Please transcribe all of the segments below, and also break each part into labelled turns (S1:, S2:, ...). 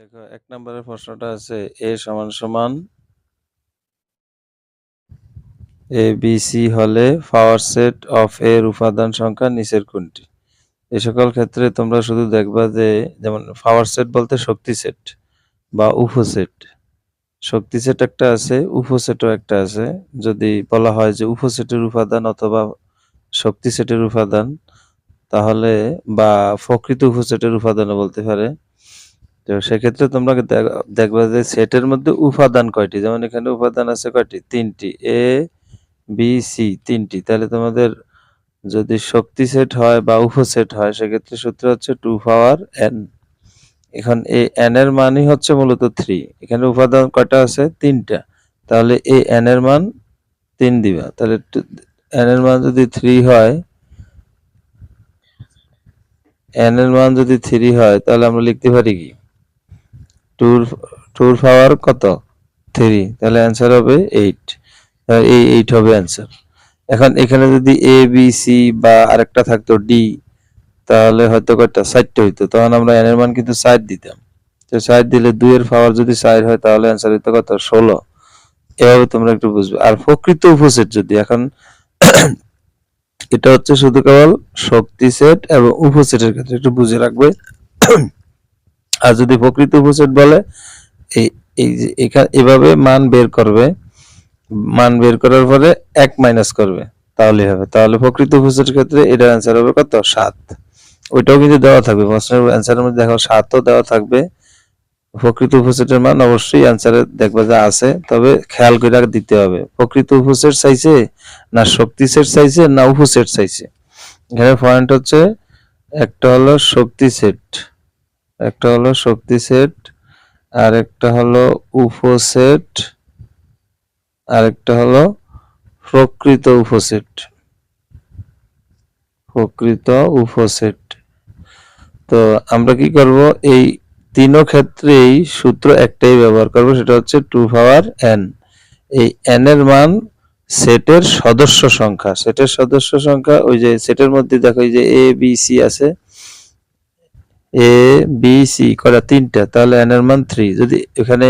S1: দেখো ১ নম্বরের প্রশ্নটা আছে A সমান সমান ABC হলে পাওয়ার সেট অফ A এর উপাদান সংখ্যা নিচের কোনটি? এই সকল ক্ষেত্রে তোমরা শুধু দেখবা যে যেমন পাওয়ার সেট বলতে শক্তি সেট বা উপসেট। শক্তি সেট একটা আছে, উপসেটও একটা আছে। যদি বলা হয় যে উপসেটের উপাদান অথবা শক্তি সেটের উপাদান তাহলে বা প্রকৃত উপসেটের উপাদানও বলতে পারে। তো সেক্ষেত্রে তোমরা দেখবা যে সেটের মধ্যে উপাদান কয়টি, যেমন এখানে উপাদান আছে কয়টি? ৩টি, এ বি সি ৩টি। তাহলে তোমাদের যদি শক্তি সেট হয় বা উপসেট হয় সেক্ষেত্রে সূত্র হচ্ছে 2 পাওয়ার n। এখন এই n এর মানই হচ্ছে মূলত 3। এখানে উপাদান কয়টা আছে? 3টা। তাহলে এই n এর মান 3 দিবা। তাহলে n এর মান যদি 3 হয়, n এর মান যদি 3 হয় তাহলে আমরা লিখতে পারি কি 2 পাওয়ার কত? 3। তাহলে অ্যান্সার হবে 8। এই 8 হবে অ্যান্সার। এখন এখানে যদি এ বি সি বা আরেকটা থাকতো ডি তাহলে হয়তো কয়টা? 4টা হইতো। তখন আমরা n এর মান কিন্তু 4 দিতাম। তো 4 দিলে 2 এর পাওয়ার যদি 4 হয় তাহলে অ্যান্সার হইতো কত? 16। এভাবে তোমরা একটু বুঝবে। আর প্রকৃত উপসেট যদি এখন এটা হচ্ছে শুধু কেবল শক্তি সেট এবং উপসেটের ক্ষেত্রে একটু বুঝে রাখবে। আর যদি প্রকৃত উপসেট বলে এই যে এভাবে মান বের করবে, মান বের করার পরে 1 মাইনাস করবে তাহলেই হবে। তাহলে প্রকৃত উপসেটের ক্ষেত্রে এটার অ্যান্সার হবে কত? 7। ওইটাও কিন্তু দেওয়া থাকবে প্রশ্নের অ্যান্সারের মধ্যে, দেখো 7ও দেওয়া থাকবে। প্রকৃত উপসেটের মান অবশ্যই অ্যান্সারে দেখবে যে আছে, তবে খেয়াল করে দিতে হবে প্রকৃত উপসেট চাইছে না শক্তি সেট চাইছে না উপসেট চাইছে। এখানে পয়েন্ট হচ্ছে একটা হলো শক্তি সেট, একটা হলো শক্তি সেট, আর একটা হলো উপসেট, আরেকটা হলো প্রকৃত উপসেট। প্রকৃত উপসেট। তো আমরা কি করব? এই তিনও ক্ষেত্রেই সূত্র একটাই ব্যবহার করব, সেটা হচ্ছে 2 পাওয়ার n। এই n এর মান সেটের সদস্য সংখ্যা। সেটের সদস্য সংখ্যা ওই যে সেটের মধ্যে দেখো এই যে এ বি সি আছে, এ বি সি কয়টা? 3টা। তাহলে n এর মান 3। যদি এখানে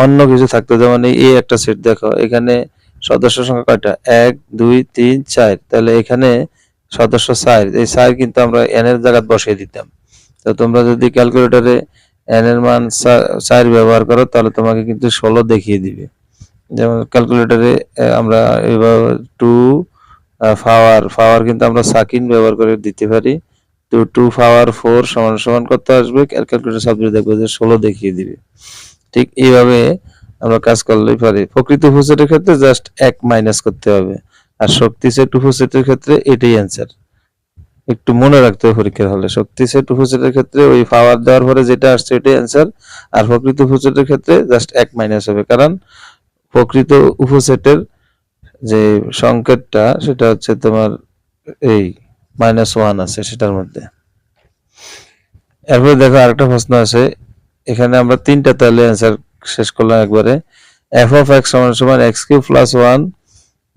S1: অন্য কিছু থাকতো, যেমন এই একটা সেট দেখো, এখানে সদস্য সংখ্যা কয়টা? 1 2 3 4। তাহলে এখানে সদস্য 4, এই 4 কিন্তু আমরা n এর জায়গায় বসিয়ে দিতাম। তো তোমরা যদি ক্যালকুলেটরে n এর মান 4 ব্যবহার করো তাহলে তোমাকে কিন্তু 16 দেখিয়ে দিবে। যেমন ক্যালকুলেটরে আমরা এবার 2 পাওয়ার কিন্তু আমরা সাকিন ব্যবহার করে দিতে পারি। তো 2 পাওয়ার 4 সমান সমান কত আসবে? ক্যালকুলেটর সাবজেক্ট দেখবে যে 16 দেখিয়ে দিবে। ঠিক এইভাবে আমরা কাজ করলেই পারি। প্রকৃত উপসেটের ক্ষেত্রে জাস্ট 1 মাইনাস করতে হবে, আর শক্তি সেট উপসেটের ক্ষেত্রে এটাই অ্যান্সার। একটু মনে রাখতে হবে পরীক্ষার হলে, শক্তি সেট উপসেটের ক্ষেত্রে ওই পাওয়ার দেওয়ার পরে যেটা আসছে এটাই অ্যান্সার, আর প্রকৃত উপসেটের ক্ষেত্রে জাস্ট 1 মাইনাস হবে, কারণ প্রকৃত উপসেটের যে সংকেতটা সেটা হচ্ছে তোমার এই -1 আছে সেটার মধ্যে। এরপরে দেখো আরেকটা প্রশ্ন আছে, এখানে আমরা 3টা তাহলে অ্যান্সার শেষ করলাম একবারে। f of x সমান সমান x কিউব প্লাস 1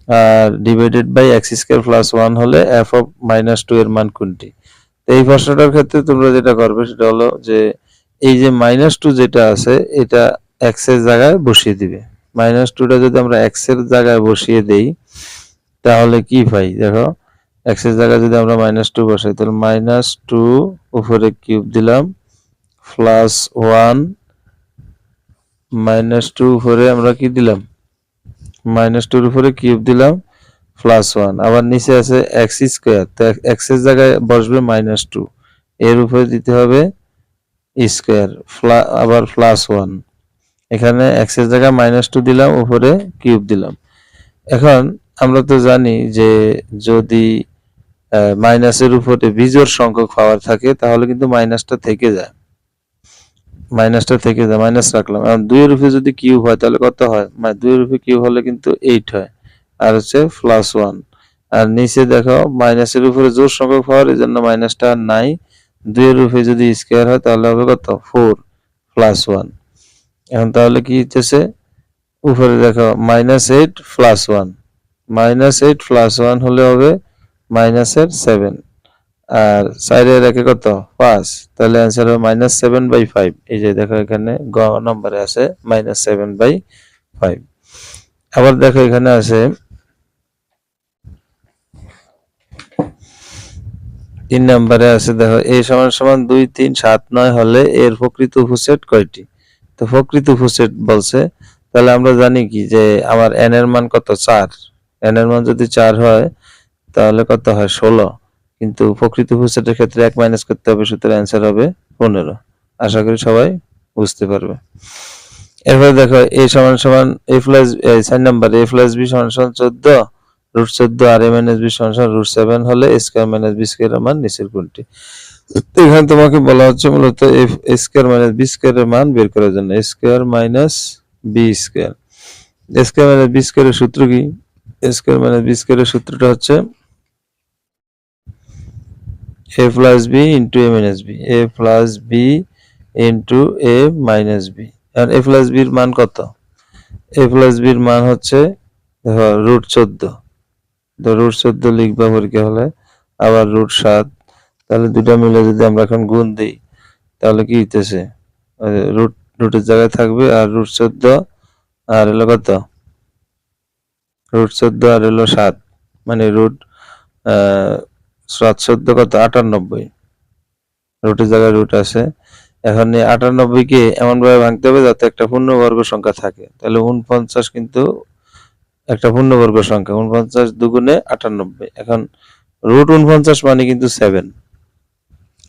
S1: আর divided by x square plus 1 হলে f of -2 এর মান কোনটি? তো এই প্রশ্নটার ক্ষেত্রে তোমরা যেটা করবে সেটা হলো যে এই যে -2 যেটা আছে এটা x এর জায়গায় বসিয়ে দিবে। -2টা যদি আমরা x এর জায়গায় বসিয়ে দেই তাহলে কি পাই? দেখো x এর জায়গায় যদি আমরা -2 বসাই তাহলে -2 উপরে কিউব দিলাম প্লাস 1 -2 উপরে আমরা কি দিলাম? -2 এর উপরে কিউব দিলাম প্লাস 1, আবার নিচে আছে x স্কয়ার, তো x এর জায়গায় বসবে -2, এর উপরে দিতে হবে স্কয়ার আবার প্লাস 1। এখানে x এর জায়গায় -2 দিলাম, উপরে কিউব দিলাম। এখন আমরা তো জানি যে যদি মাইনাসের উপরে বিজোড় সংখ্যক পাওয়ার থাকে তাহলে কিন্তু মাইনাসটা থেকে যায়, মাইনাস রাখলাম। এখন 2 এর উপরে যদি কিউব হয় তাহলে কত হয়? 2 এর উপরে কিউব হলে কিন্তু 8 হয়, আর হচ্ছে প্লাস 1। আর নিচে দেখো মাইনাসের উপরে জোড় সংখ্যক পাওয়ার, এই জন্য মাইনাসটা আর নাই। 2 এর উপরে যদি স্কয়ার হয় তাহলে হবে কত? 4 প্লাস 1। এখন তাহলে কি হচ্ছে? উপরে দেখো -8 প্লাস 1, -8 প্লাস 1 হলে হবে -7। আর 4 এর একে কত 5, তাহলে অ্যান্সার হবে -7/5। এই যে দেখো এখানে গ নম্বরে আছে -7/5। আবার দেখো এখানে আছে 3 নম্বরে আছে, দেখো a = 2 3 7 9 হলে এর প্রকৃত উপসেট কয়টি? তো প্রকৃত উপসেট বলছে, তাহলে আমরা জানি কি যে আমার n এর মান কত 4, n এর মান যদি 4 হয় তাহলে কত হয় 16, কিন্তু প্রকৃত উপসেটের ক্ষেত্রে 1 মাইনাস করতে হবে, সুতরাং অ্যান্সার হবে 15। আশা করি সবাই বুঝতে পারবে। এরপরে দেখো a = a plus 4 number a plus b = 14, √14 আর a মাইনাস b = √7 হলে a স্কয়ার মাইনাস b স্কয়ারের মান নিচের কোনটি? এখানে তোমাকে বলা হচ্ছে মূলত a স্কয়ার মাইনাস b স্কয়ারের মান বের করার জন্য। a square minus b square, a square minus b স্কয়ারের সূত্র কি? a স্কয়ার মাইনাস b স্কয়ারের সূত্রটা হচ্ছে a plus b into a minus b, a plus b into a minus b। এখন a প্লাস b এর মান কত? a প্লাস b এর মান হচ্ছে দেখো √14, তো √14 লিখবা পরীক্ষা হলে, আবার √7, তাহলে দুটো মিলে যদি আমরা এখন গুণ দিই তাহলে কি হইতেছে, রুটের জায়গায় থাকবে আর √14 আর হলো কত √14 আর হলো 7, মানে √14 কত 98, রুটের জায়গায় রুট আছে। এখন এই 98 কে এমন ভাবে ভাঙতে হবে যাতে একটা পূর্ণবর্গ সংখ্যা থাকে, তাহলে 49 কিন্তু একটা পূর্ণবর্গ সংখ্যা, 49 দুগুণে 98। এখন √49 মানে কিন্তু 7,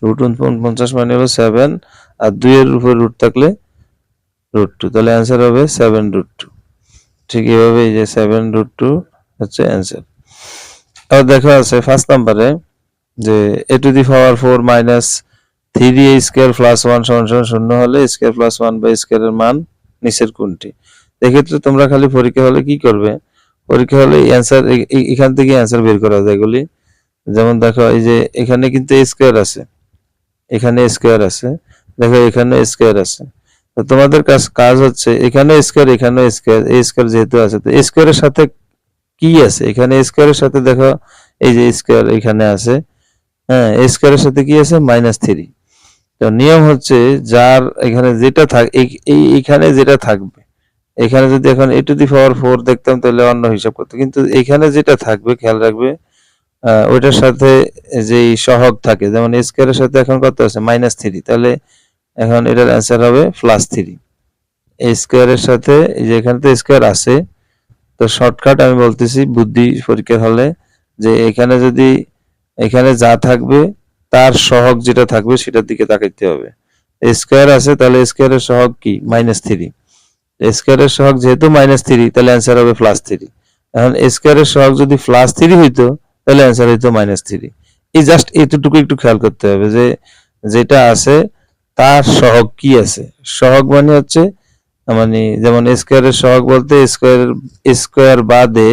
S1: √49 মানে হলো 7, আর 2 এর উপর রুট থাকলে √2, তাহলে অ্যান্সার হবে 7√2। ঠিক এইভাবে এই যে 7√2 হচ্ছে অ্যান্সার। আবার দেখা আছে 1 নম্বরে যে a⁴ minus 3a square plus 1 = 0 হলে a স্কয়ার প্লাস 1/স্কয়ার এর মান নিচের কোনটি? এক্ষেত্রে তোমরা খালি পরীক্ষা হলে কি করবে, পরীক্ষা হলে অ্যান্সার এখান থেকে অ্যান্সার বের করা যায় এগুলি। যেমন দেখো এই যে এখানে কিন্তু a স্কয়ার আছে, এখানে স্কয়ার আছে, দেখো এখানে স্কয়ার আছে, তো তোমাদের কাজ হচ্ছে এখানে স্কয়ার এখানে স্কয়ার, a স্কয়ার যেহেতু আছে তো a স্কয়ারের সাথে কি আছে, এখানে স্কয়ারের সাথে দেখো এই যে স্কয়ার এখানে আছে, হ্যাঁ a স্কয়ারের সাথে কি আছে -3। তো নিয়ম হচ্ছে যার এখানে যেটা এইখানে যেটা থাকবে, এখানে যদি এখন a⁴ দেখতাম তাহলে অন্য হিসাব করতে, কিন্তু এখানে যেটা থাকবে খেয়াল রাখবে ওইটার সাথে যেই সহগ থাকে, যেমন a স্কয়ারের সাথে এখন কত আছে -3, তাহলে এখন এটার অ্যান্সার হবে +3। a স্কয়ারের সাথে এই যে এখানে তো স্কয়ার আছে, তো শর্টকাট আমি বলতেছি বুদ্ধি পরীক্ষার হলে যে এখানে যদি এখানে যা থাকবে তার সহগ যেটা থাকবে সেটার দিকে তাকাইতে হবে। স্কয়ার আছে তাহলে স্কয়ারের সহগ কি -3, স্কয়ারের সহগ যেহেতু -3 তাহলে অ্যান্সার হবে +3। এখন স্কয়ারের সহগ যদি +3 হইতো তাহলে অ্যান্সার হইতো -3। এই জাস্ট এতটুকু একটু খেয়াল করতে হবে যে যেটা আছে তার সহগ কি আছে। সহগ মানে হচ্ছে মানে যেমন স্কয়ারের সহগ বলতে স্কয়ার বাদে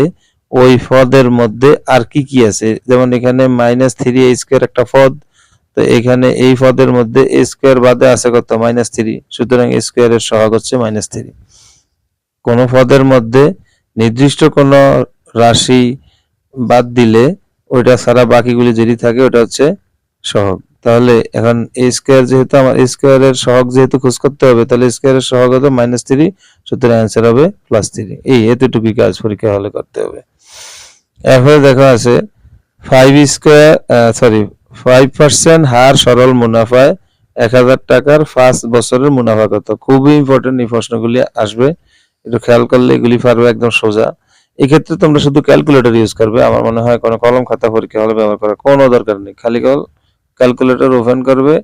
S1: ওই পদের মধ্যে আর কি কি আছে, যেমন এখানে -3a স্কয়ার একটা পদ, তো এখানে এই পদের মধ্যে a স্কয়ার বাদে আছে কত -3, সুতরাং a স্কয়ারের সহগ হচ্ছে -3। কোন পদের মধ্যে নির্দিষ্ট কোন রাশি বাদ দিলে ওইটা ছাড়া বাকিগুলি যেটি থাকে ওটা হচ্ছে সহগ। তাহলে এখন a স্কয়ার যেহেতু আমার a স্কয়ারের সহগ যেহেতু খোঁজ করতে হবে, তাহলে স্কয়ারের সহগ হবে -3, সুতরাং অ্যান্সার হবে +3। এই এতটুকুই কাজ পরীক্ষা হলে করতে হবে। এরপরে দেখা আছে 5% হার সরল মুনাফায় 1000 টাকার 5 বছরের মুনাফা কত? খুবই ইম্পর্টেন্ট এই প্রশ্নগুলি আসবে, একটু খেয়াল করলে এগুলি পারবে একদম সোজা। এক্ষেত্রে তোমরা শুধু ক্যালকুলেটর ইউজ করবে, আমার মনে হয় কোনো কলম খাতা পরীক্ষা হলে ব্যবহার করার কোনো দরকার নেই, খালি ক্যালকুলেটর ওপেন করবে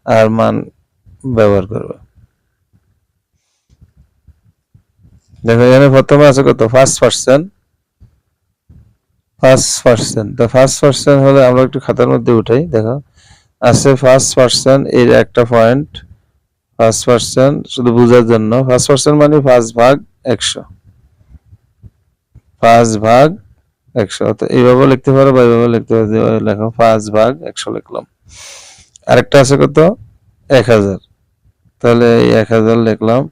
S1: আর মান ব্যবহার করবে। দেখো এখানে প্রথমে আছে কত 5%, 5%, তো 5% হলে আমরা একটু খাতার মধ্যে উঠাই, দেখো আছে 5% এর একটা পয়েন্ট, 5% শুধু বোঝার জন্য 5% মানে 5/100, 5/100, তো এইভাবে লিখতে পারো বা এইভাবে লিখতে পারো, যেভাবে লেখো 5/100 লিখলাম। আরেকটা আছে কত 1000, তাহলে এই 1000 লিখলাম,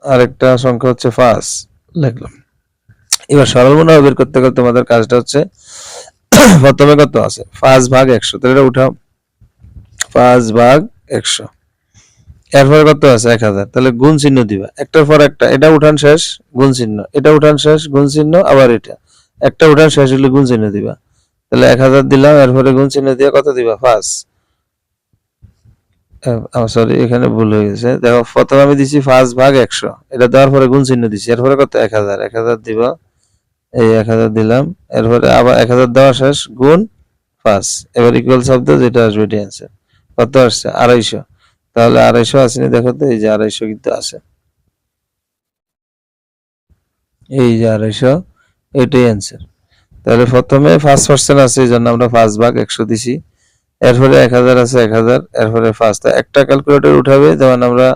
S1: আরেকটা সংখ্যা হচ্ছে 5 লিখলাম। এবার সরল মুনাফা বের করতে গেলে তোমাদের কাজটা হচ্ছে প্রথমে কত আছে 5/100, তাহলে এটা উঠাও 5/100। এরপরে কত আছে 1000, তাহলে গুণ চিহ্ন দিবা একটার পর একটা, এটা উঠান শেষ গুণ চিহ্ন, এটা উঠান শেষ গুণ চিহ্ন, আবার এটা একটা উঠান শেষ হলে গুণ চিহ্ন দিবা। তাহলে 1000 দিলাম, এরপরে গুণ চিহ্ন দিয়ে কত দিবা 5। সরি এখানে ভুল হয়ে গেছে, দেখো প্রথমে আমি দিছি 5/100, এটা দেওয়ার পরে গুণ চিহ্ন দিছি, এরপরে কত 1000 দিবা, এই 1000 দিলাম, এরপরে আবার 1000 দেওয়া শেষ গুণ 5, এবার ইকুয়াল শব্দ যেটা আসবে এটি অ্যান্সার। কত আসছে 250, তাহলে 250 আসেনি দেখো তো, এই যে 250 কিন্তু আছে, এই যে 250, এটাই অ্যান্সার। তাহলে প্রথমে 5% আছে, এই জন্য আমরা 5/100 দিছি, এরপরে 1000 আছে 1000, এরপরে 5, তা একটা ক্যালকুলেটর উঠাবে, যেমন আমরা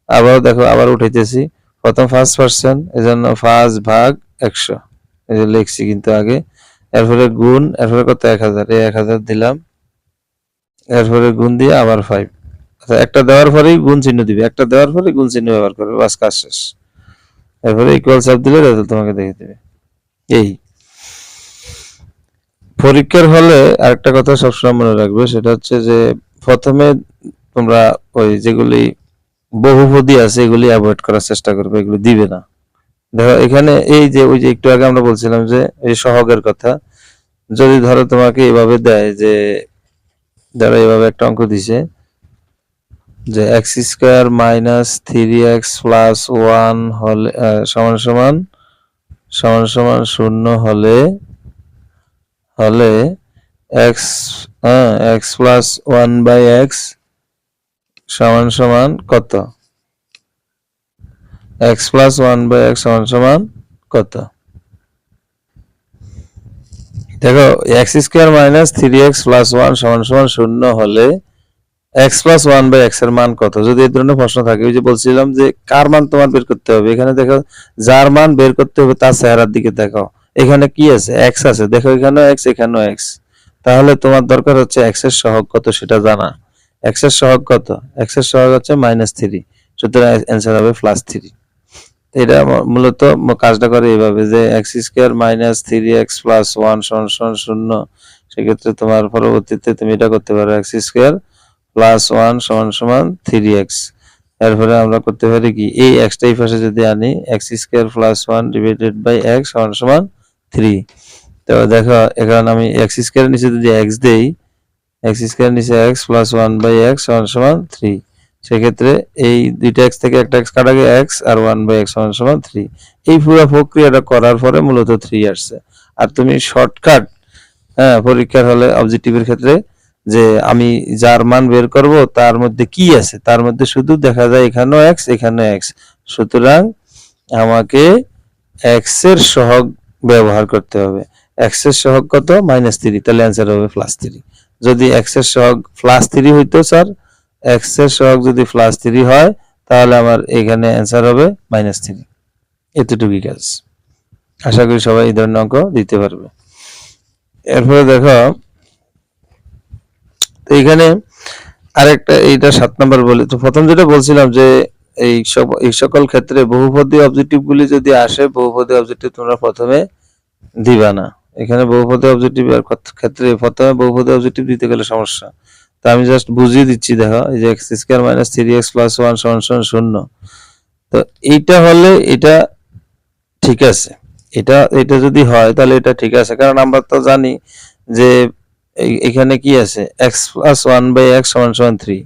S1: আবার দেখো আবার উঠাইতেছি, প্রথম 5%, এই জন্য 5/100, এই যে লিখছি কিন্তু আগে, এরপরে গুণ, এরপরে কত 1000, এই 1000 দিলাম, এরপরে গুণ দিয়ে আবার 5, আচ্ছা একটা দেওয়ার পরেই গুণ চিহ্ন দিবে, একটা দেওয়ার পরে গুণ চিহ্ন ব্যবহার করবে, বাস কাজ শেষ। এরপরে ইকুয়াল চাপ দিলে রেজাল্ট তোমাকে দেখে দেবে। এই পরীক্ষার হলে আরেকটা কথা সবসময় মনে রাখবে, সেটা হচ্ছে যে প্রথমে তোমরা ওই যেগুলি বহুপদী আছে এগুলি অ্যাভয়েড করার চেষ্টা করবে, এগুলো দিবে না। দেখো এখানে এই যে ওই যে একটু আগে আমরা বলছিলাম যে এই সহগের কথা, যদি ধরো তোমাকে এভাবে দেয় যে ধরো এভাবে একটা অঙ্ক দিছে যে x² - 3x + 1 হলে সমান সমান 0 হলে x x + 1/x সমান সমান কত, x + 1/x সমান সমান কত। দেখো x² - 3x + 1 সমান সমান 0 হলে x + 1/x এর মান কত, যদি এই ধরনের প্রশ্ন থাকে, ওই যে বলছিলাম যে কার মান তোমার বের করতে হবে, এখানে দেখো যার মান বের করতে হবে তার চেহারার দিকে দেখো, এখানে কি আছে x আছে, দেখো এখানেও x এখানেও x, তাহলে তোমার দরকার হচ্ছে x এর সহগ কত সেটা জানা। x এর সহগ কত, x এর সহগ হচ্ছে -3, সুতরাং অ্যান্সার হবে +3। এটা মূলত কাজটা করে এইভাবে যে x² - 3x + 1 = 0, সেক্ষেত্রে তোমার পরবর্তীতে তুমি এটা করতে পারো x² + 1 = 3x, এরপরে আমরা করতে পারি কি এই x টাই পাশে যদি আনি x² + 1 / x = 3, তো দেখো এখানে আমি x² এর নিচে যদি x দেই, x² এর নিচে x + 1/x = 3, সেক্ষেত্রে এই দুইটা x থেকে একটা x কাটা গিয়ে x আর 1/x = 3, এই পুরো প্রক্রিয়াটা করার পরে মূলত 3 আসছে। আর তুমি শর্টকাট পরীক্ষার হলে অবজেক্টিভের ক্ষেত্রে যে আমি যার মান বের করব তার মধ্যে কি আছে, তার মধ্যে শুধু দেখা যায় এখানেও x এখানেও x, সুতরাং আমাকে x এর সহগ ব্যবহার করতে হবে। x এর সহগ কত -3, তাহলে অ্যান্সার হবে +3। যদি x এর সহগ +3 হইতো স্যার, x এর সহগ যদি +3 হয় তাহলে আমার এখানে অ্যান্সার হবে -3, এতটুকুই কাজ। আশা করি সবাই এই ধরনের অঙ্ক দিতে পারবে। এরপরে দেখো এইখানে আরেকটা, এইটা 7 নাম্বার বলি, তো প্রথম যেটা বলছিলাম যে এই সকল ক্ষেত্রে বহুপদী অবজেক্টিভ গুলি যদি আসে, বহুপদী অবজেক্টিভ তোমরা প্রথমে দিবা না। এখানে বহুপদী অবজেক্টিভ এর ক্ষেত্রে প্রথমে বহুপদী অবজেক্টিভ দিতে গেলে সমস্যা, তো আমি জাস্ট বুঝিয়ে দিচ্ছি। দেখো এই যে x² - 3x + 1 = 0, তো এইটা হলে এটা ঠিক আছে, এটা যদি হয় তাহলে এটা ঠিক আছে, কারণ আমরা তো জানি যে এখানে কি আছে x + 1/x = 3,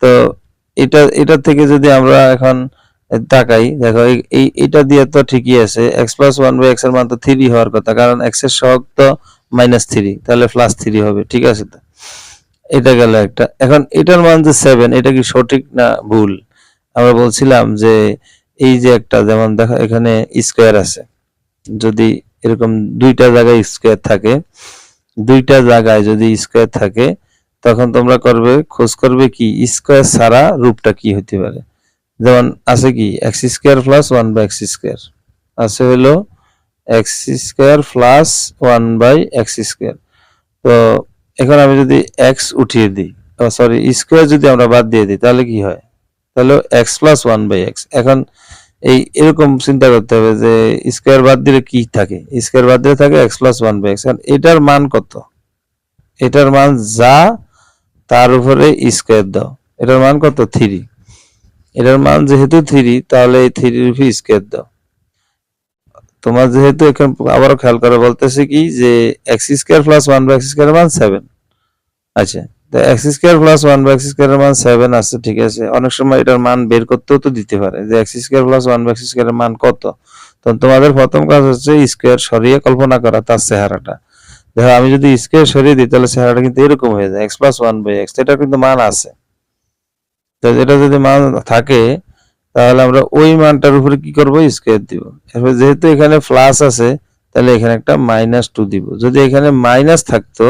S1: তো এটা থেকে যদি আমরা এখন তাকাই, দেখো এইটা দিয়ে তো ঠিকই আছে, x + 1/x এর মান তো 3 হওয়ার কথা, কারণ x এর সহগ তো -3, তাহলে +3 হবে, ঠিক আছে। তো এটা গেল একটা। এখন এটার মান যে 7, এটা কি সঠিক না ভুল? আমরা বলছিলাম যে এই যে একটা, যেমন দেখো এখানে স্কয়ার আছে, যদি এরকম দুইটা জায়গায় স্কয়ার থাকে, দুইটা জায়গায় যদি স্কয়ার থাকে, তখন তোমরা খোঁজ করবে কি স্কয়ার ছাড়া রূপটা কি হতে পারে। যেমন আছে কি x² + 1/x², আছে হলো x² + 1/x², তো এখন আমি যদি x উঠিয়ে দিই, সরি স্কয়ার যদি আমরা বাদ দিয়ে দিই তাহলে কি হয়, তাহলে x + 1/x। এখন এই এরকম চিন্তা করতে হবে যে স্কোয়ার বাদ দিলে কি থাকে, স্কোয়ার বাদ দিলে থাকে x plus one by x. এটার মান কত, এটার মান যা তার উপরে স্কোয়ার দাও, এটার মান কত 3, এটার মান যেহেতু 3 তাহলে এই 3 এর উপরে স্কোয়ার দাও। তোমার যেহেতু এখন আবারও খেয়াল করে বলতেছে কি যে x square plus one by x square মান 7। আচ্ছা, তো x square plus one by x square মান 7 আছে, ঠিক আছে। অনেক সময় এটার মান বের করতেও তো দিতে পারে যে x square plus one by x square মান কত। তো তোমাদের প্রথম কাজ হচ্ছে স্কোয়ার সরিয়ে কল্পনা করা তার চেহারাটা। দেখো আমি যদি স্কোয়ার সরিয়ে দিই তাহলে চেহারাটা কিন্তু এরকম হয়ে যায়, x plus one by x, এটা কিন্তু মান আছে। তো এটা যদি মান থাকে তাহলে আমরা ওই মানটার উপরে কি করব, স্কোয়ার দিব। এরপর যেহেতু এখানে প্লাস আছে তাহলে এখানে একটা -2 দিব। যদি এখানে মাইনাস থাকতো,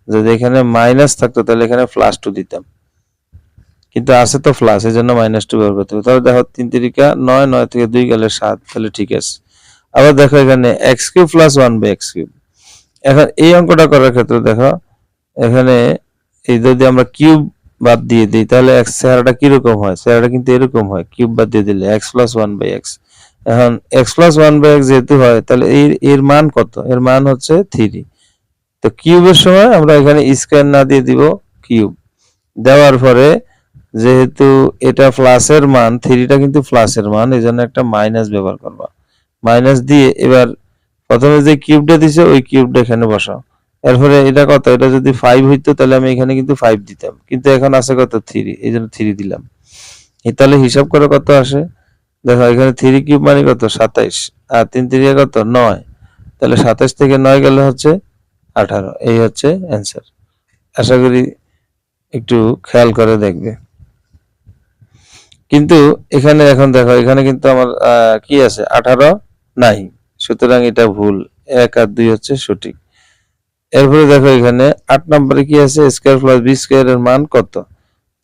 S1: যদি এখানে মাইনাস থাকতো তাহলে এখানে +2 দিতাম, কিন্তু আছে তো প্লাস, এই জন্য -2 ব্যবহার করতে হবে। তাহলে দেখো 3 3 9, 9 থেকে 2 গেলে 7, তাহলে ঠিক আছে। আবার দেখো এখানে x cube plus 1 by x cube. এখন এই অঙ্কটা করার ক্ষেত্রে দেখো এখানে এই যদি আমরা কিউব বাদ দিয়ে দিই তাহলে x চেহারাটা কিরকম হয়, চেহারাটা কিন্তু এরকম হয় কিউব বাদ দিয়ে দিলে x প্লাস 1 বাই x। এখন x প্লাস 1 বাই x যেহেতু হয় তাহলে এর মান কত, এর মান হচ্ছে 3। তো কিউবের সময় আমরা এখানে স্কয়ার না দিয়ে দিব কিউব, দেওয়ার পরে যেহেতু এটা প্লাসের মান, 3টা কিন্তু প্লাসের মান, এই জন্য একটা মাইনাস ব্যবহার করবা। মাইনাস দিয়ে এবার প্রথমে যে কিউবটা দিছে ওই কিউবটা এখানে বসাও। এরপরে এটা কত, এটা যদি 5 হইতো তাহলে আমি এখানে কিন্তু 5 দিতাম, কিন্তু এখন আছে কত 3, এই জন্য 3 দিলাম। তাহলে হিসাব করে কত আসে দেখো, এখানে 3 কিউব মানে কত 27, আর 3 3 কত 9, তাহলে 27 থেকে 9 গেলে হচ্ছে 18। এই হচ্ছে অ্যান্সার। আশা করি একটু খেয়াল করে দেখবে। কিন্তু এখানে এখন দেখো এখানে কিন্তু আমার কি আছে 18 নাই, সুতরাং এটা ভুল, 1 আর 2 হচ্ছে সঠিক। এরপরে দেখো এখানে 8 নম্বরে কি আছে, স্কয়ার প্লাস বি স্কয়ার এর মান কত।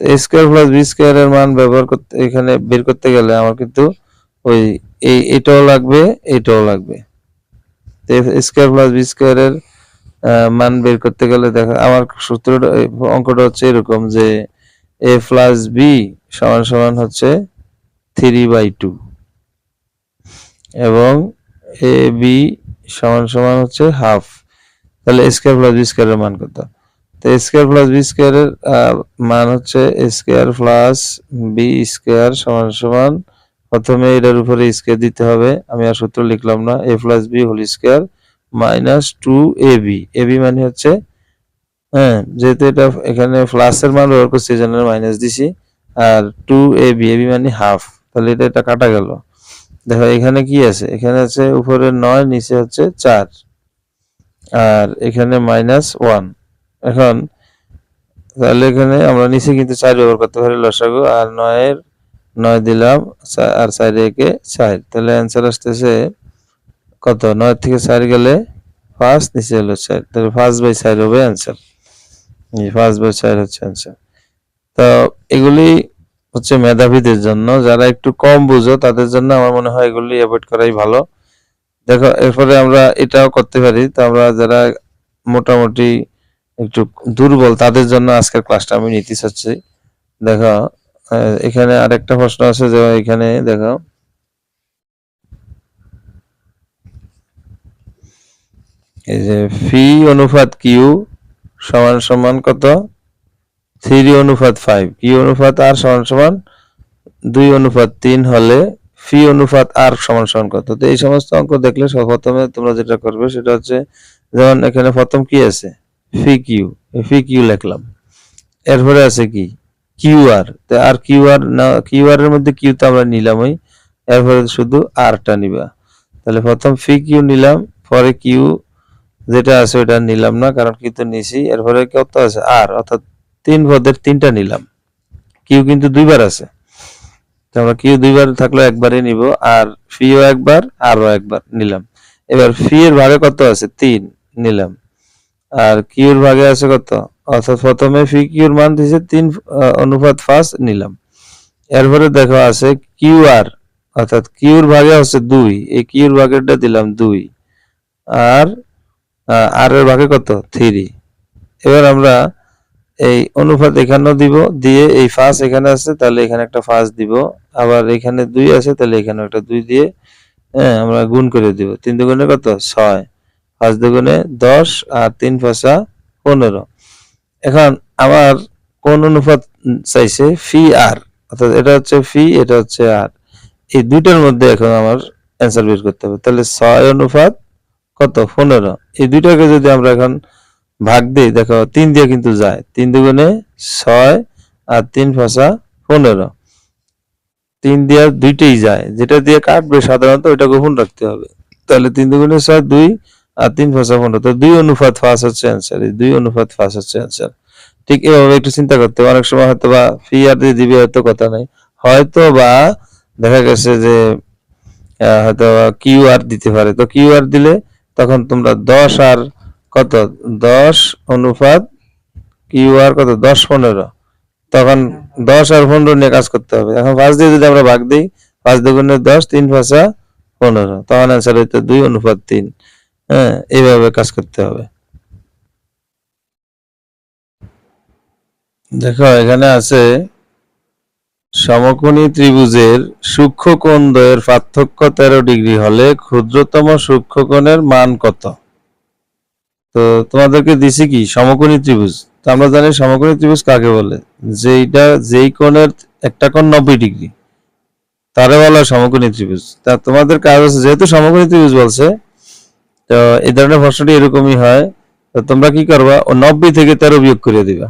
S1: তো স্কয়ার প্লাস বি স্কয়ার এর মান ব্যবহার করতে এখানে বের করতে গেলে আমার কিন্তু ওই এটাও লাগবে, এটাও লাগবে। তো স্কয়ার প্লাস বি স্কয়ার এর মান বের করতে গেলে দেখো আমার সূত্রটা অঙ্কটা হচ্ছে এরকম যে a প্লাস বি সমান সমান হচ্ছে 3/2 এবং এ বি সমান সমান হচ্ছে হাফ। তাহলে স্কয়ার প্লাস বি স্কয়ার এর মান কত, তো স্কয়ার প্লাস বি স্কয়ার এর মান হচ্ছে স্কয়ার প্লাস বি স্কয়ার সমান সমান, প্রথমে এটার উপরে স্কয়ার দিতে হবে, আমি আর সূত্র লিখলাম না, a plus B whole square minus 2ab, AB মানে হচ্ছে হ্যাঁ যেহেতু এটা এখানে প্লাসের মান ব্যবহার করছি এই জন্য মাইনাস দিছি, আর 2ab, এবি মানে হাফ, তাহলে এটা কাটা গেল। দেখো এখানে কি আছে, এখানে আছে উপরে 9 নিচে হচ্ছে 4 আর এখানে -1। এখন তাহলে এখানে আমরা নিচে কিন্তু 4 ব্যবহার করতে পারি লসাগু, আর 9 এর 9 দিলাম আর 4 একে 4, তাহলে অ্যান্সার আসতেছে কত, 9 থেকে 4 গেলে 5, নিচে হলো 4, তাহলে 5/4 হবে অ্যান্সার। এই 5/4 হচ্ছে অ্যান্সার। তো এগুলি হচ্ছে মেধাবীদের জন্য, যারা একটু কম বুঝো তাদের জন্য আমার মনে হয় এগুলি অ্যাভয়েড করাই ভালো। দেখো এরপরে আমরা এটাও করতে পারি, তো আমরা যারা মোটামুটি একটু দুর্বল তাদের জন্য আজকের ক্লাসটা আমি নিতে চাচ্ছি। দেখো এখানে আরেকটা প্রশ্ন আছে, যে এখানে দেখো এই যে ফি অনুপাত কিউ সমান সমান কত 3:5, কিউ অনুপাত আর সমান সমান 2:3 হলে ফি অনুপাত আর সমান সমান কত। তো এই সমস্ত অঙ্ক দেখলে প্রথমে তোমরা যেটা করবে সেটা হচ্ছে, যেমন এখানে প্রথম কি আছে ফি কিউ লিখলাম, এরপরে আছে কি কিউ আর, তো আর কিউ আর না, কিউ আর এর মধ্যে কিউ তো আমরা নিলামই, এরপরে শুধু আরটা নিবা। তাহলে প্রথম ফি কিউ নিলাম, পরে কিউ যেটা আছে ওটা নিলাম না কারণ কিউ তো নিছি, এরপরে কত আছে আর, অর্থাৎ 3 পদের 3টা নিলাম, কিউ কিন্তু 2বার আছে, তো আমরা কিউ 2বার থাকলে একবারই নিব, আর ফিও একবার আরও একবার নিলাম। এবার ফি এর ভাগে কত আছে 3 নিলাম, আর কিউর ভাগে আছে কত, অর্থাৎ প্রথমে ফি কিউর মান দিয়েছে 3:5 নিলাম। এরপরে দেখো আছে কিউ আর, অর্থাৎ কিউর ভাগে হচ্ছে 2, এই কিউর ভাগেরটা দিলাম 2, আর আর এর ভাগে কত 3। এবার আমরা এই অনুপাত এখানেও দিব, দিয়ে এই ফাঁস এখানে আছে তাহলে এখানে একটা ফাঁস দিব, আবার এখানে 2 আছে তাহলে এখানে একটা 2 দিয়ে আমরা গুণ করে দিব। 3 দুগুণে কত? 6, 5 দুগুণে 10 আর 3 5 15। এখন আমার কোন অনুপাত চাইছে? ফি আর, অর্থাৎ এটা হচ্ছে ফি, এটা হচ্ছে আর, এই দুইটার মধ্যে এখন আমার অ্যান্সার বের করতে হবে। তাহলে 6 অনুপাত কত? 15। এই দুইটাকে যদি আমরা এখন ভাগ দিই, দেখো 3 দিয়ে কিন্তু যায়, 3 দুগুণে 6 আর 3 5 15, 3 দিয়ে দুইটাই যায়, যেটা দিয়ে কাটবে সাধারণত ওইটা গোপন রাখতে হবে। তাহলে 3 দুগুণে 6 2 আর 3 5 15, তো 2 অনুপাত 5 হচ্ছে অ্যান্সার। এই 2 অনুপাত 5 হচ্ছে অ্যান্সার। ঠিক এভাবে একটু চিন্তা করতে হবে। অনেক সময় হয়তো বা ফি আর দিয়ে দিবে, হয়তো কথা নাই, হয়তো বা দেখা গেছে যে হয়তো কিউ আর দিতে পারে। তো কিউ আর দিলে তখন তোমরা 10 আর কত? 10 অনুপাত কিউ আর কত? 10 15, তখন 10 আর 15 নিয়ে কাজ করতে হবে। এখন 5 দিয়ে যদি আমরা ভাগ দিই, 5 দুগুণে 10, 3 5 15, তখন অ্যান্সার হইতো 2 অনুপাত 3। এইভাবে কাজ করতে হবে। দেখো এখানে আছে সমকোণী ত্রিভুজের সূক্ষ্মকোণ দ্বয়ের পার্থক্য 13 ডিগ্রি হলে ক্ষুদ্রতম সূক্ষ্মকোণের মান কত? তো তোমাদেরকে দিছি কি? সমকোণী ত্রিভুজ। তো আমরা জানি সমকোণী ত্রিভুজ কাকে বলে? যেই কোণের একটা কোণ 90 ডিগ্রি তারে বলা হয় সমকোণী ত্রিভুজ। তা তোমাদের কাজ আছে, যেহেতু সমকোণী ত্রিভুজ বলছে, তো এই ধরনের প্রশ্নটি এরকমই হয়। তো তোমরা কি করবা? ও 90 থেকে 13 বিয়োগ করে দিবা।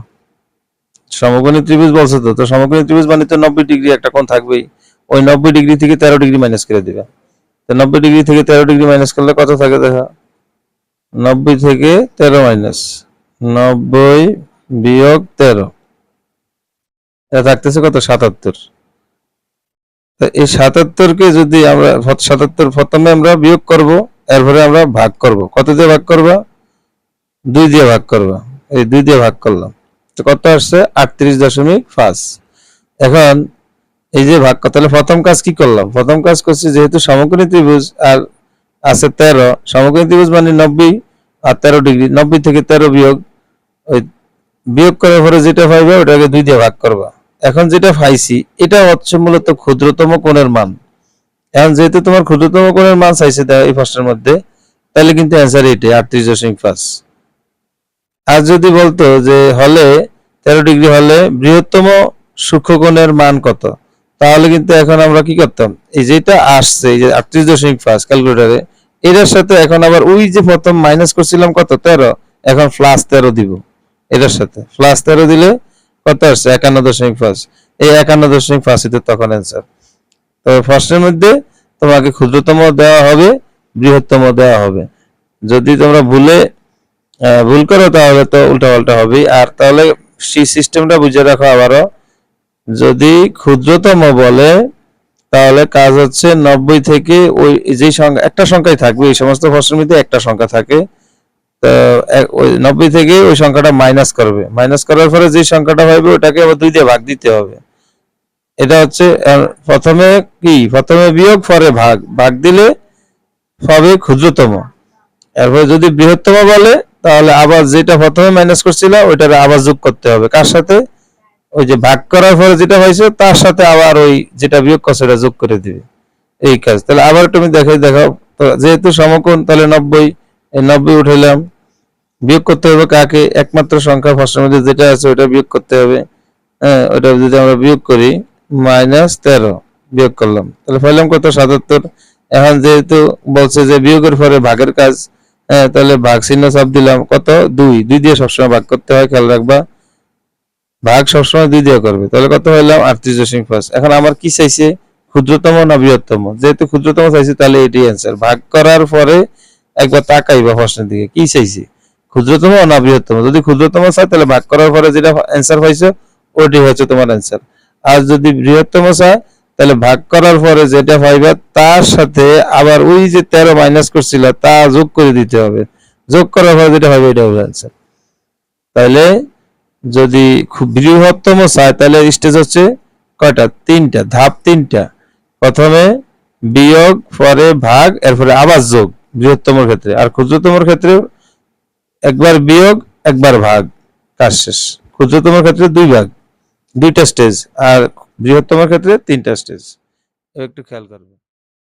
S1: সমকোণী ত্রিভুজ বলছে, তো সমকোণী ত্রিভুজ মানে তো 90 ডিগ্রি একটা কোণ থাকবেই। ওই 90 ডিগ্রি থেকে 13 ডিগ্রি মাইনাস করে দিবা। তো 90 ডিগ্রি থেকে 13 ডিগ্রি মাইনাস করলে কত থাকে দেখা? 90 থেকে 13 মাইনাস 90 বিয়োগ 13, এটা থাকতেছে কত? 77। এই 77কে যদি আমরা 77 প্রথমে আমরা বিয়োগ করব, এরপরে আমরা ভাগ করব। কত দিয়ে ভাগ করবা? 2 দিয়ে ভাগ করবা। এই 2 দিয়ে ভাগ করলাম, তো কত আসছে? 38.5। এখন এই যে ভাগ, তাহলে প্রথম কাজ কি করলাম? প্রথম কাজ করছি, যেহেতু সমকোণী ত্রিভুজ আর আছে 13, সমকোণী ত্রিভুজ মানে 90 আর 13 ডিগ্রি, 90 থেকে 13 বিয়োগ, ওই বিয়োগ করার পরে যেটা পাইবে ওটাকে 2 দিয়ে ভাগ করবা। এখন যেটা পাইছি এটা হচ্ছে মূলত ক্ষুদ্রতম কোণের মান। এখন যেহেতু তোমার ক্ষুদ্রতম কোণের মান চাইছে এই প্রশ্নের মধ্যে, তাহলে কিন্তু অ্যান্সার এইটাই, 38.5। আর যদি বলতো যে হলে 13 ডিগ্রি হলে বৃহত্তম সূক্ষ্মকোণের মান কত, তাহলে কিন্তু এখন আমরা কি করতাম? এই যেটা আসছে, এই যে 38.5 ক্যালকুলেটরে, এটার সাথে এখন আবার ওই যে প্রথম মাইনাস করছিলাম কত? 13, এখন প্লাস 13 দিব। এটার সাথে প্লাস 13 দিলে কত আসছে? 51.5। এই 51.5 হইতে তখন অ্যান্সার। তবে প্রশ্নের মধ্যে তোমাকে ক্ষুদ্রতম দেওয়া হবে, বৃহত্তম দেওয়া হবে। যদি তোমরা ভুল করো তাহলে তো উল্টা পাল্টা হবে। আর তাহলে সেই সিস্টেমটা বুঝে রাখো আবারও, যদি ক্ষুদ্রতম বলে তাহলে কাজ হচ্ছে 90 থেকে ওই যে সংখ্যা, একটা সংখ্যাই থাকবে, এই সমস্ত প্রশ্নের মধ্যে একটা সংখ্যা থাকে, তো ওই 90 থেকে ওই সংখ্যাটা মাইনাস করবে, মাইনাস করার পরে যে সংখ্যাটা হবে ওটাকে আবার 2 দিয়ে ভাগ দিতে হবে। এটা হচ্ছে প্রথমে কি? প্রথমে বিয়োগ, পরে ভাগ, ভাগ দিলে হবে ক্ষুদ্রতম। এরপর যদি বৃহত্তম বলে তাহলে আবার যেটা প্রথমে মাইনাস করছিল ওইটার আবার যোগ করতে হবে। কার সাথে? ওই যে ভাগ করার পরে যেটা হয়েছে তার সাথে আবার ওই যেটা বিয়োগ করছে এটা যোগ করে দিবে। এই কাজ। তাহলে আবার তুমি দেখাও, তো যেহেতু সমকোণ তাহলে 90, এই 90 উঠাইলাম, বিয়োগ করতে হবে কাকে? একমাত্র সংখ্যা প্রশ্নের মধ্যে যেটা আছে ওটা বিয়োগ করতে হবে। ওটা যদি আমরা বিয়োগ করি, -13 বিয়োগ করলাম, তাহলে পাইলাম কত? 77। এখন যেহেতু বলছে যে বিয়োগের পরে ভাগের কাজ, তাহলে ভাগ চিহ্ন চাপ দিলাম, কত? 2 দিয়ে সবসময় ভাগ করতে হয়, খেয়াল রাখবা। ভাগ সবসময় 2 দিয়ে করবে, তাহলে কত হইলাম? 38.5। এখন আমার কি চাইছে? ক্ষুদ্রতম না বৃহত্তম? যেহেতু ক্ষুদ্রতম চাইছে তাহলে এটি অ্যান্সার। ভাগ করার পরে একবার তাকাইবা প্রশ্নের দিকে, কি চাইছে? ক্ষুদ্রতম না বৃহত্তম? যদি ক্ষুদ্রতম চায় তাহলে ভাগ করার পরে যেটা অ্যান্সার পাইছো ওটি হচ্ছে তোমার অ্যান্সার। আর যদি বৃহত্তম চায় তাহলে ভাগ করার পরে যেটা পাইবা তার সাথে আবার ওই যে 13 মাইনাস করছিল তা যোগ করে দিতে হবে। যোগ করার পরে যেটা হবে এটা হবে অ্যান্সার। তাহলে যদি খুব বৃহত্তম চায় তাহলে স্টেজ হচ্ছে কয়টা? 3টা, ধাপ 3টা। প্রথমে বিয়োগ, পরে ভাগ, এরপরে আবার যোগ বৃহত্তমর ক্ষেত্রে। আর ক্ষুদ্রতমর ক্ষেত্রে একবার বিয়োগ, একবার ভাগ, কাজ শেষ। ক্ষুদ্রতম ক্ষেত্রে 2 ভাগ, 2টা স্টেজ, আর বৃহত্তম ক্ষেত্রে 3টা স্টেজ। একটু খেয়াল করবে।